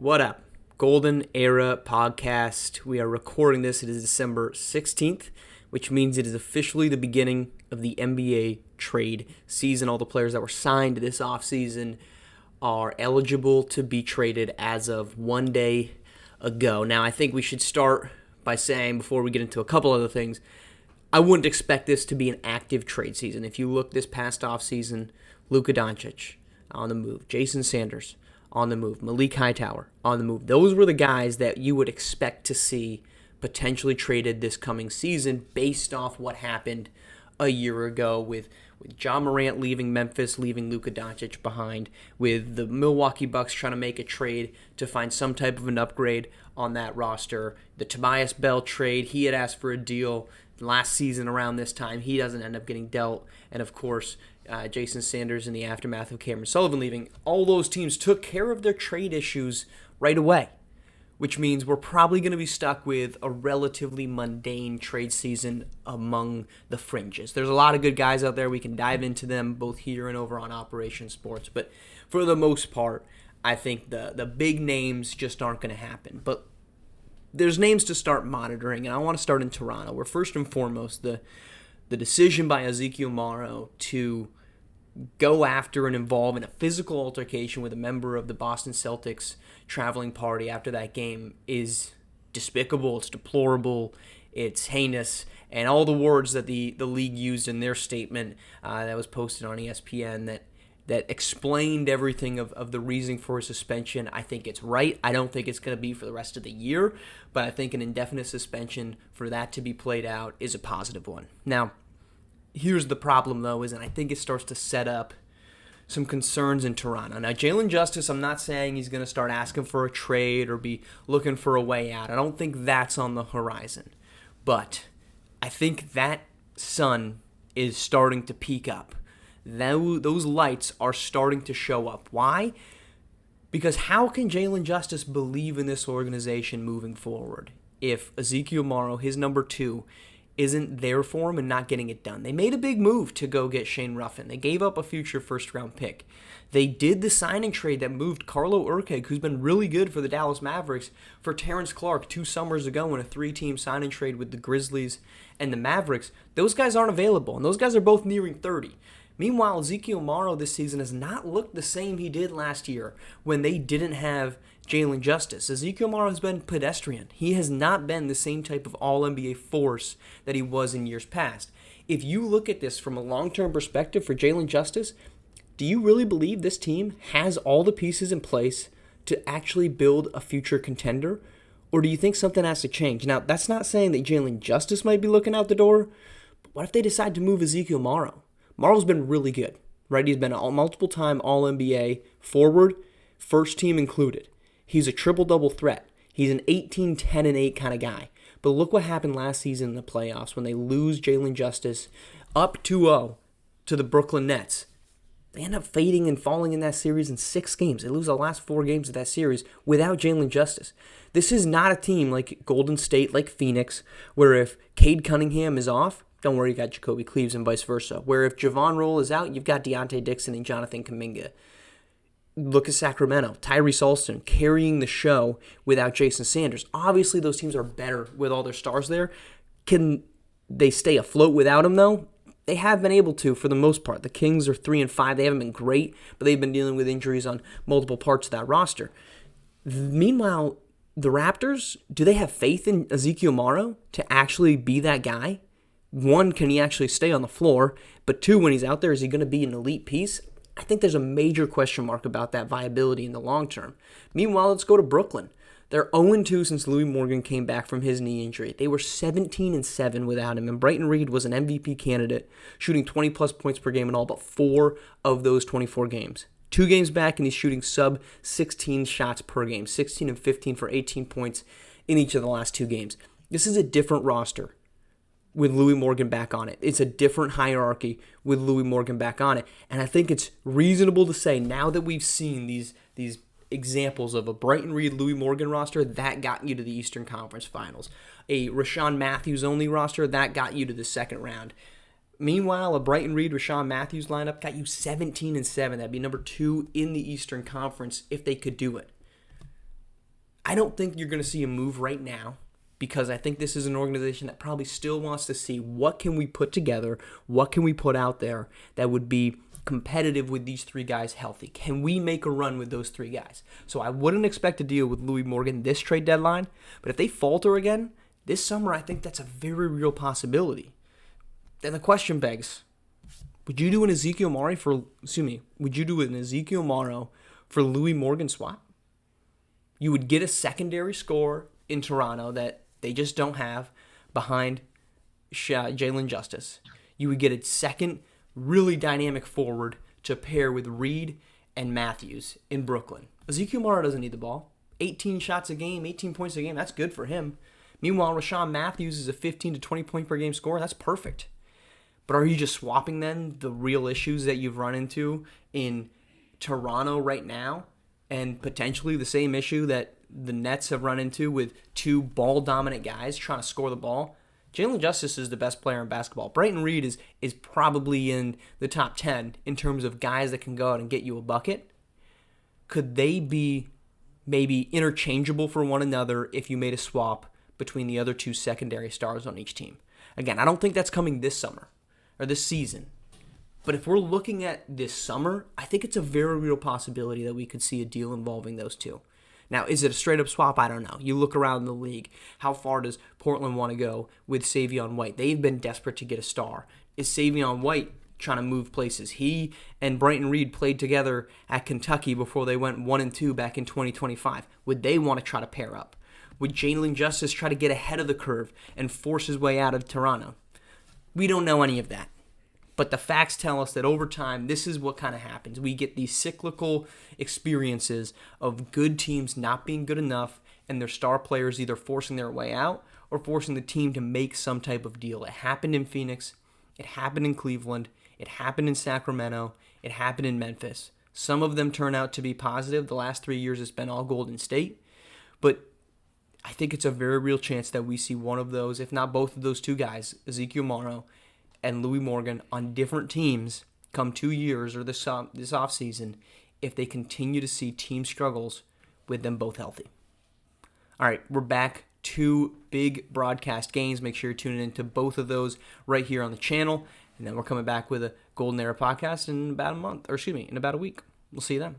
What up? Golden Era Podcast. We are recording this. It is December 16th, which means it is officially the beginning of the NBA trade season. All the players that were signed this offseason are eligible to be traded as of one day ago. Now, I think we should start by saying, before we get into a couple other things, I wouldn't expect this to be an active trade season. If you look this past offseason, Luka Doncic on the move, Jason Sanders on the move, Malik Hightower on the move. Those were the guys that you would expect to see potentially traded this coming season based off what happened a year ago with Ja Morant leaving Memphis, leaving Luka Doncic behind, with the Milwaukee Bucks trying to make a trade to find some type of an upgrade on that roster. The Tobias Bell trade, he had asked for a deal last season around this time. He doesn't end up getting dealt. And of course, Jason Sanders in the aftermath of Cameron Sullivan leaving. All those teams took care of their trade issues right away, which means we're probably going to be stuck with a relatively mundane trade season among the fringes. There's a lot of good guys out there. We can dive into them both here and over on Operation Sports. But for the most part, I think the big names just aren't going to happen. But there's names to start monitoring, and I want to start in Toronto, where first and foremost, the decision by Ezekiel Morrow to go after and involve in a physical altercation with a member of the Boston Celtics traveling party after that game is despicable, it's deplorable, it's heinous, and all the words that the league used in their statement that was posted on ESPN that explained everything of the reason for his suspension. I think it's right. I don't think it's going to be for the rest of the year, but I think an indefinite suspension for that to be played out is a positive one. Now, here's the problem, though, and I think it starts to set up some concerns in Toronto. Now, Jalen Justice, I'm not saying he's going to start asking for a trade or be looking for a way out. I don't think that's on the horizon. But I think that sun is starting to peak up. Those lights are starting to show up. Why? Because how can Jalen Justice believe in this organization moving forward if Ezekiel Morrow, his number 2, isn't there for him and not getting it done? They made a big move to go get Shane Ruffin. They gave up a future first-round pick. They did the signing trade that moved Carlo Urqueg, who's been really good for the Dallas Mavericks, for Terrence Clarke 2 summers ago in a 3-team signing trade with the Grizzlies and the Mavericks. Those guys aren't available, and those guys are both nearing 30. Meanwhile, Ezekiel Morrow this season has not looked the same he did last year when they didn't have Jalen Justice. Ezekiel Morrow has been pedestrian. He has not been the same type of all-NBA force that he was in years past. If you look at this from a long-term perspective for Jalen Justice, do you really believe this team has all the pieces in place to actually build a future contender? Or do you think something has to change? Now, that's not saying that Jalen Justice might be looking out the door, but what if they decide to move Ezekiel Morrow? Morrow's been really good, right? He's been a multiple-time All-NBA forward, first team included. He's a triple-double threat. He's an 18, 10, and 8 kind of guy. But look what happened last season in the playoffs when they lose Jalen Justice up 2-0 to the Brooklyn Nets. They end up fading and falling in that series in 6 games. They lose the last 4 games of that series without Jalen Justice. This is not a team like Golden State, like Phoenix, where if Cade Cunningham is off, don't worry, you got Jacoby Cleaves and vice versa. Where if Javon Roll is out, you've got Deontay Dixon and Jonathan Kuminga. Look at Sacramento. Tyrese Alston carrying the show without Jason Sanders. Obviously, those teams are better with all their stars there. Can they stay afloat without him, though? They have been able to for the most part. The Kings are 3-5. They haven't been great, but they've been dealing with injuries on multiple parts of that roster. Meanwhile, the Raptors, do they have faith in Ezekiel Morrow to actually be that guy? 1, can he actually stay on the floor? But 2, when he's out there, is he going to be an elite piece? I think there's a major question mark about that viability in the long term. Meanwhile, let's go to Brooklyn. They're 0-2 since Louis Morgan came back from his knee injury. They were 17-7 without him, and Bryton Reed was an MVP candidate, shooting 20-plus points per game in all but 4 of those 24 games. 2 games back, and he's shooting sub-16 shots per game, 16 and 15 for 18 points in each of the last 2 games. This is a different roster with Louis Morgan back on it. It's a different hierarchy with Louis Morgan back on it. And I think it's reasonable to say, now that we've seen these examples of a Bryton Reed, Louis Morgan roster, that got you to the Eastern Conference Finals. A Rashawn Matthews-only roster, that got you to the second round. Meanwhile, a Bryton Reed, Rashawn Matthews lineup got you 17-7. That'd be number 2 in the Eastern Conference if they could do it. I don't think you're going to see a move right now because I think this is an organization that probably still wants to see what can we put together, what can we put out there that would be competitive with these three guys healthy. Can we make a run with those three guys? So I wouldn't expect to deal with Louis Morgan this trade deadline, but if they falter again this summer, I think that's a very real possibility. Then the question begs, would you do an Ezekiel Morrow for Louis Morgan swap? You would get a secondary scorer in Toronto that they just don't have behind Jalen Justice. You would get a second really dynamic forward to pair with Reed and Matthews in Brooklyn. Ezekiel Morrow doesn't need the ball. 18 shots a game, 18 points a game, that's good for him. Meanwhile, Rashawn Matthews is a 15 to 20 point per game scorer. That's perfect. But are you just swapping then the real issues that you've run into in Toronto right now and potentially the same issue that the Nets have run into with two ball-dominant guys trying to score the ball? Jalen Justice is the best player in basketball. Brighton Reed is probably in the top 10 in terms of guys that can go out and get you a bucket. Could they be maybe interchangeable for one another if you made a swap between the other two secondary stars on each team? Again, I don't think that's coming this summer or this season. But if we're looking at this summer, I think it's a very real possibility that we could see a deal involving those two. Now, is it a straight-up swap? I don't know. You look around the league. How far does Portland want to go with Savion White? They've been desperate to get a star. Is Savion White trying to move places? He and Brighton Reed played together at Kentucky before they went 1-2 back in 2025. Would they want to try to pair up? Would Jalen Justice try to get ahead of the curve and force his way out of Toronto? We don't know any of that. But the facts tell us that over time, this is what kind of happens. We get these cyclical experiences of good teams not being good enough and their star players either forcing their way out or forcing the team to make some type of deal. It happened in Phoenix. It happened in Cleveland. It happened in Sacramento. It happened in Memphis. Some of them turn out to be positive. The last 3 years, it's been all Golden State. But I think it's a very real chance that we see one of those, if not both of those two guys, Ezekiel Morrow and Louis Morgan, on different teams come 2 years or this offseason if they continue to see team struggles with them both healthy. All right, we're back. 2 big broadcast games. Make sure you're tuning into both of those right here on the channel. And then we're coming back with a Golden Era podcast in about a week. We'll see you then.